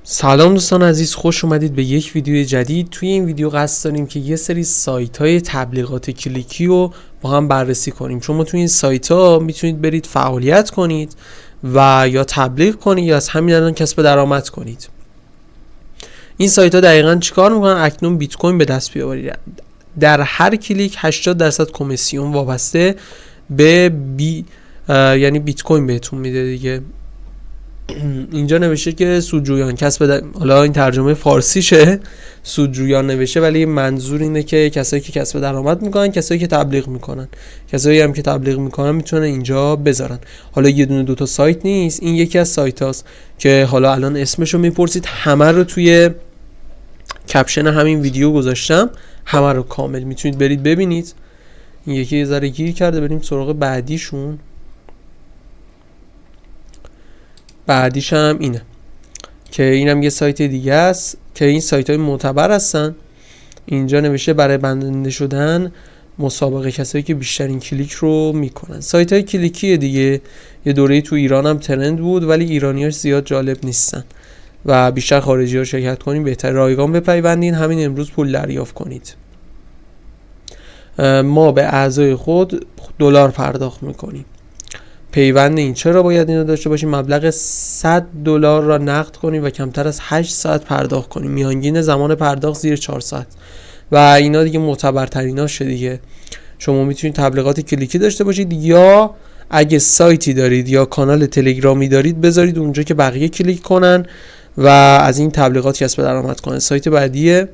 سلام دوستان عزیز، خوش اومدید به یک ویدیو جدید. توی این ویدیو قصد داریم که یه سری سایت های تبلیغات کلیکی رو با هم بررسی کنیم. شما توی این سایت ها میتونید برید فعالیت کنید و یا تبلیغ کنید یا از همین الان کسب درآمد کنید. این سایت ها دقیقاً چیکار میکنن؟ اکنون بیت کوین به دست بیاورید. در هر کلیک 80% کمیسیون وابسته به یعنی بیت کوین بهتون میده دیگه. اینجا نوشته که سودجویان حالا این ترجمه فارسیشه، سودجویان نوشته، ولی منظور اینه که کسایی که کسب درآمد میکنن، کسایی که تبلیغ میکنن. کسایی هم که تبلیغ میکنن میتونن اینجا بذارن. حالا یه دونه دوتا سایت نیست، این یکی از سایت هاست که حالا الان اسمشو میپرسید. همه رو توی کپشن همین ویدیو گذاشتم، همه رو کامل میتونید برید ببینید. این یکی یه ذره گیر کرده، بریم سراغ بعدیشون. بعدیش هم اینه که اینم یه سایت دیگه است که این سایت های معتبر هستن. اینجا نوشته برای بندنده شدن مسابقه کسایی که بیشترین کلیک رو میکنن. سایت های کلیکیه دیگه. یه دوره تو ایران هم ترند بود ولی ایرانیاش زیاد جالب نیستن و بیشتر خارجی ها شرکت کنین بهتر. رایگان بپیوندین، همین امروز پول دریافت کنید. ما به اعضای خود دلار پرداخت میکنیم. پیوند این چرا باید اینو داشته باشیم؟ مبلغ $100 را نقد کنیم و کمتر از 8 ساعت پرداخت کنیم. میانگین زمان پرداخت زیر 4 ساعت و اینا دیگه معتبرتریناشه دیگه. شما میتونید تبلیغات کلیکی داشته باشید یا اگه سایتی دارید یا کانال تلگرامی دارید بذارید اونجا که بقیه کلیک کنن و از این تبلیغات کسب درآمد کنن. سایت بعدیه.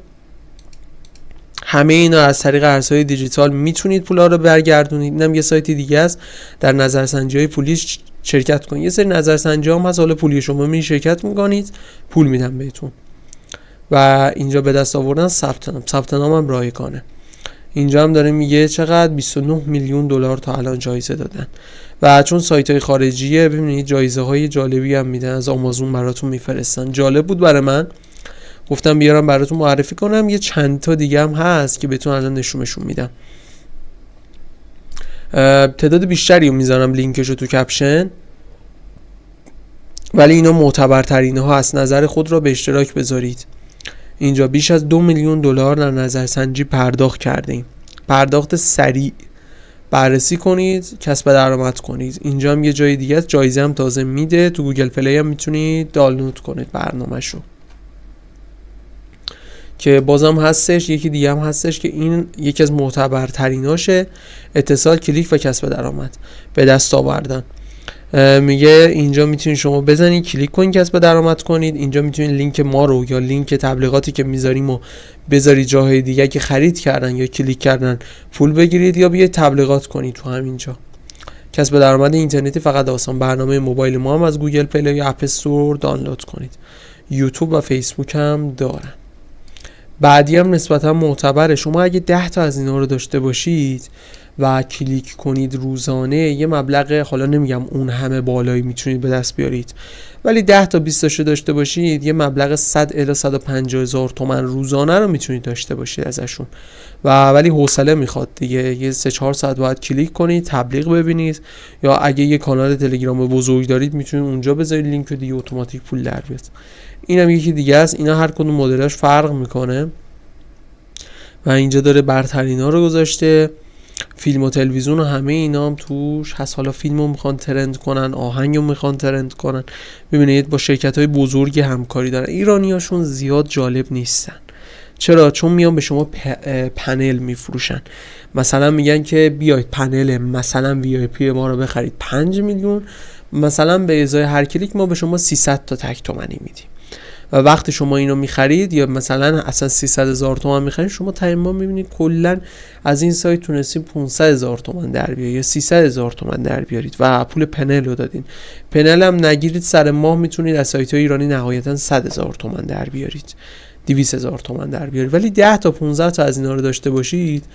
همه اینا از طریق ارزهای دیجیتال میتونید پولا رو برگردونید. اینم یه سایت دیگه است. در نظرسنجی‌های پولی شرکت کنید. یه سری نظرسنجی هم هست، حالا پولی شما می شرکت میکنید، پول میدن بهتون. و اینجا به دست آوردن ثبت نام هم رایگانه. اینجا هم داره میگه چقدر 29 میلیون دلار تا الان جایزه دادن و چون سایت های خارجیه ببینید جایزه های جالبی هم میدن. از آمازون براتون میفرستن. جالب بود برای من، گفتم بیارم براتون معرفی کنم. یه چند تا دیگه هم هست که بهتون الان نشونشون میدم. تعداد بیشتری رو میذارم لینکشو تو کپشن، ولی اینا معتبرترین ها هست. نظر خود را به اشتراک بذارید. اینجا بیش از 2 میلیون دلار در نظرسنجی پرداخت کردیم. پرداخت سریع. بررسی کنید، کسب درآمد کنید. اینجا هم یه جای دیگه است، جایزه هم تازه میده. تو گوگل پلی هم میتونید دانلود کنید برنامه‌شو که بازم هستش. یکی دیگه هم هستش که این یکی از معتبرتریناشه، اتصال، کلیک و کسب درآمد به دست آوردن. میگه اینجا میتونید شما بزنید کلیک کنید کسب درآمد کنید. اینجا میتونید لینک ما رو یا لینک تبلیغاتی که میذاریم و بذارید جاهای دیگه که خرید کردن یا کلیک کردن پول بگیرید یا بیاید تبلیغات کنید تو همینجا. کسب درآمد اینترنتی فقط آسان. برنامه موبایل ما هم از گوگل پلی یا اپ استور دانلود کنید. یوتیوب و فیسبوک هم دارن. بعدی هم نسبتا معتبره. شما اگه 10 تا از اینا رو داشته باشید و کلیک کنید روزانه، یه مبلغ، حالا نمیگم اون همه بالایی میتونید به دست بیارید، ولی 10 تا 20 تاشو داشته باشید یه مبلغ 100 الی 150 هزار تومان روزانه رو میتونید داشته باشید ازشون. ولی حوصله میخواد دیگه. یه 3-4 ساعت باید کلیک کنید، تبلیغ ببینید، یا اگه یه کانال تلگرام بزرگ دارید میتونید اونجا بذارید لینک دیگه اتوماتیک پول در بیاد. اینم یکی دیگه است. اینا هر کدوم مدلش فرق میکنه و اینجا داره برترینا رو گذاشته. فیلم و تلویزیون و همه اینا هم توش هست. حالا فیلمو میخوان ترند کنن، آهنگو میخوان ترند کنن. ببینید با شرکت‌های بزرگی همکاری دارن. ایرانیاشون زیاد جالب نیستن. چرا؟ چون میان به شما پنل میفروشن. مثلا میگن که بیاید پنل مثلا VIP ما رو بخرید 5 میلیون، مثلا به ازای هر کلیک ما به شما 300 تا تک تومانی میدیم. و وقتی شما اینو میخرید یا مثلا اصلا 300,000 تومان میخرید، شما تقریبا میبینید کلا از این سایت تونستین 500,000 تومان در بیارید یا 300,000 تومان در بیارید و پول پنل رو دادین. پنل هم نگیرید، سر ماه میتونید از سایت‌های ایرانی نهایتا 100,000 تومان در بیارید، 200,000 تومان در بیارید. ولی 10 تا 15 تا از اینا رو داشته باشید،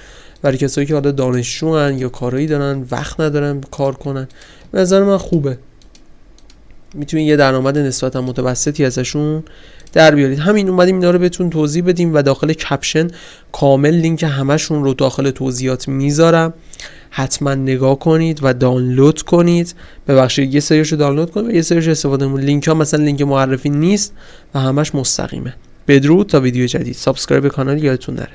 برای کسایی که حالا دانشجوان یا کارایی دارن، وقت ندارن کار کنن، به نظر من خوبه. میتونید یه درآمد نسبتا متوسطی ازشون در بیارید. همین اومدیم اینا رو بهتون توضیح بدیم و داخل کپشن کامل لینک همشون رو داخل توضیحات میذارم، حتما نگاه کنید و دانلود کنید. ببخشید یه سریشو دانلود کنید و یه سریشو استفاده کنید. لینک ها مثلا لینک معرفی نیست و همش مستقیمه. بدرود تا ویدیو جدید. سابسکرایب کانال یادتون نره.